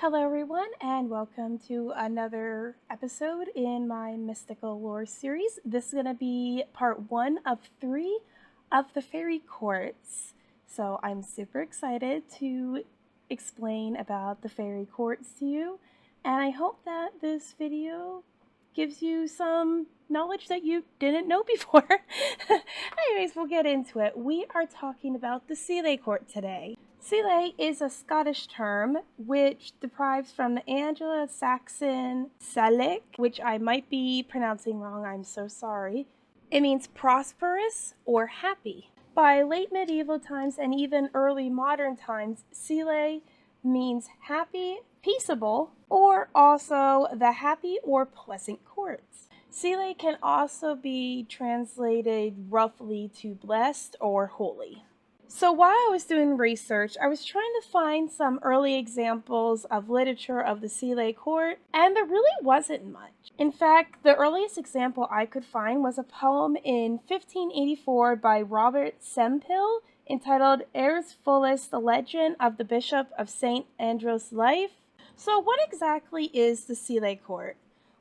Hello everyone and welcome to another episode in my mystical lore series. This is going to be part 1 of 3 of the fairy courts. So I'm super excited to explain about the fairy courts to you, and I hope that this video gives you some knowledge that you didn't know before. Anyways, we'll get into it. We are talking about the Seelie Court today. Seelie is a Scottish term which derives from the Anglo-Saxon Selig, which I might be pronouncing wrong, I'm so sorry. It means prosperous or happy. By late medieval times and even early modern times, Seelie means happy, peaceable, or also the happy or pleasant courts. Seelie can also be translated roughly to blessed or holy. So while I was doing research, I was trying to find some early examples of literature of the Seelie Court, and there really wasn't much. In fact, the earliest example I could find was a poem in 1584 by Robert Sempill entitled Ers Folis, the Legend of the Bishop of St. Andrew's Life. So what exactly is the Seelie Court?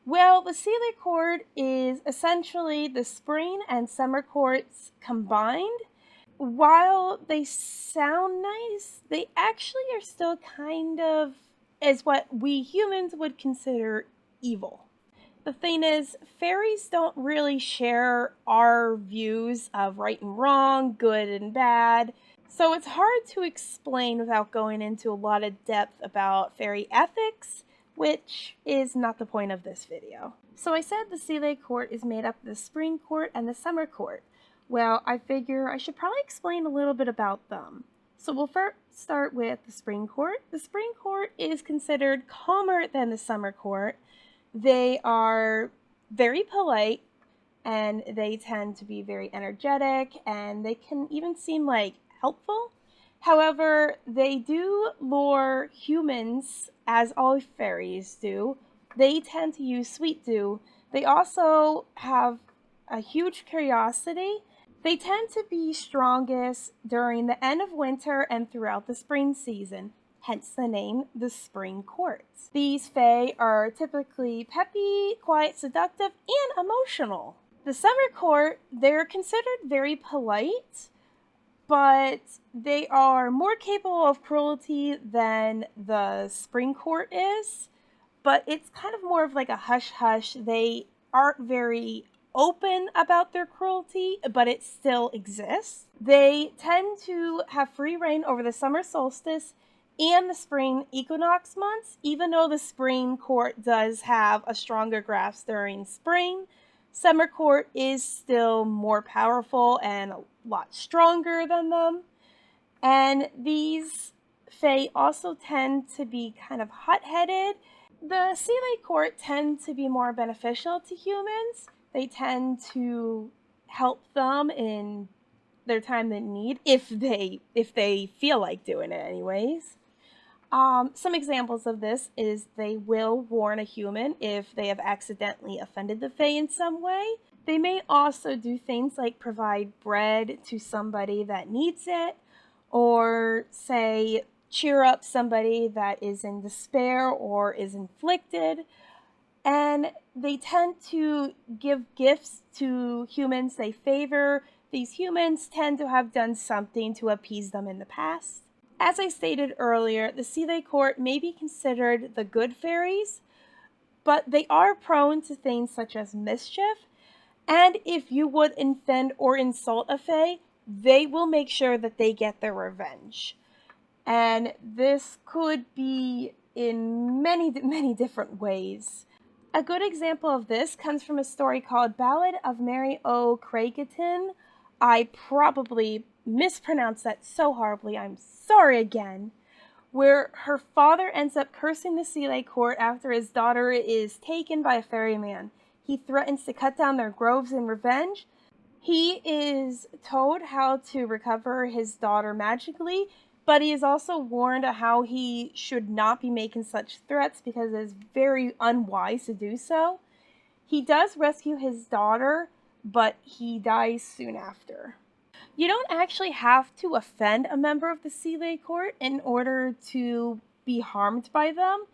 Well, the Seelie Court is essentially the spring and summer courts combined. While they sound nice, they actually are still kind of as what we humans would consider evil. The thing is, fairies don't really share our views of right and wrong, good and bad, so it's hard to explain without going into a lot of depth about fairy ethics, which is not the point of this video. So I said the Seelie Court is made up of the spring court and the summer court. Well, I figure I should probably explain a little bit about them. So we'll first start with the spring court. The spring court is considered calmer than the summer court. They are very polite and they tend to be very energetic and they can even seem like helpful. However, they do lure humans, as all fairies do. They tend to use sweet dew. They also have a huge curiosity. They tend to be strongest during the end of winter and throughout the spring season, hence the name, the spring courts. These fae are typically peppy, quiet, seductive, and emotional. The summer court, they're considered very polite, but they are more capable of cruelty than the spring court is, but it's kind of more of like a hush-hush. They aren't very open about their cruelty, but it still exists. They tend to have free reign over the summer solstice and the spring equinox months. Even though the spring court does have a stronger grasp during spring, summer court is still more powerful and a lot stronger than them. And these fae also tend to be kind of hot-headed. The Seelie Court tend to be more beneficial to humans. They tend to help them in their time of need, if they feel like doing it anyways. Some examples of this is they will warn a human if they have accidentally offended the fae in some way. They may also do things like provide bread to somebody that needs it, or say cheer up somebody that is in despair or is inflicted. And they tend to give gifts to humans they favor. These humans tend to have done something to appease them in the past. As I stated earlier, the Seelie Court may be considered the good fairies, but they are prone to things such as mischief. And if you would offend or insult a fae, they will make sure that they get their revenge. And this could be in many, many different ways. A good example of this comes from a story called Ballad of Mary O'Craigeton. I probably mispronounced that so horribly, I'm sorry again. Where her father ends up cursing the Seelie Court after his daughter is taken by a ferryman. He threatens to cut down their groves in revenge. He is told how to recover his daughter magically, but he is also warned how he should not be making such threats because it is very unwise to do so. He does rescue his daughter, but he dies soon after. You don't actually have to offend a member of the Seelie Court in order to be harmed by them.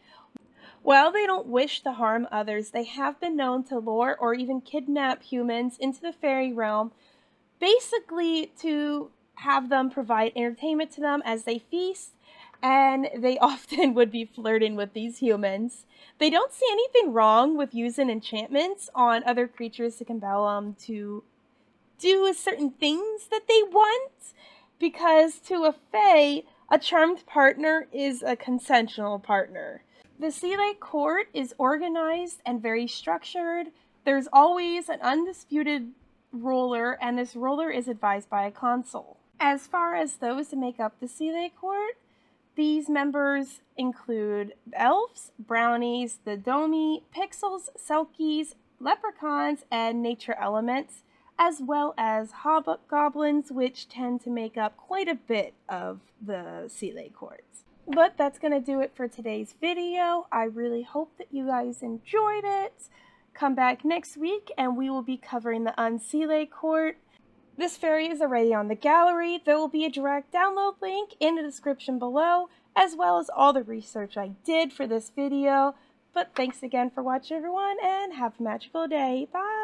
While they don't wish to harm others, they have been known to lure or even kidnap humans into the fairy realm, basically to have them provide entertainment to them as they feast, and they often would be flirting with these humans. They don't see anything wrong with using enchantments on other creatures to compel them to do certain things that they want, because to a fae, a charmed partner is a consensual partner. The Seelie Court is organized and very structured. There's always an undisputed ruler, and this ruler is advised by a consul. As far as those that make up the Seelie Court, these members include elves, brownies, the domi, pixels, selkies, leprechauns, and nature elements, as well as hobgoblins, which tend to make up quite a bit of the Seelie Court. But that's going to do it for today's video. I really hope that you guys enjoyed it. Come back next week and we will be covering the Seelie Court. This fairy is already on the gallery. There will be a direct download link in the description below, as well as all the research I did for this video. But thanks again for watching, everyone, and have a magical day. Bye!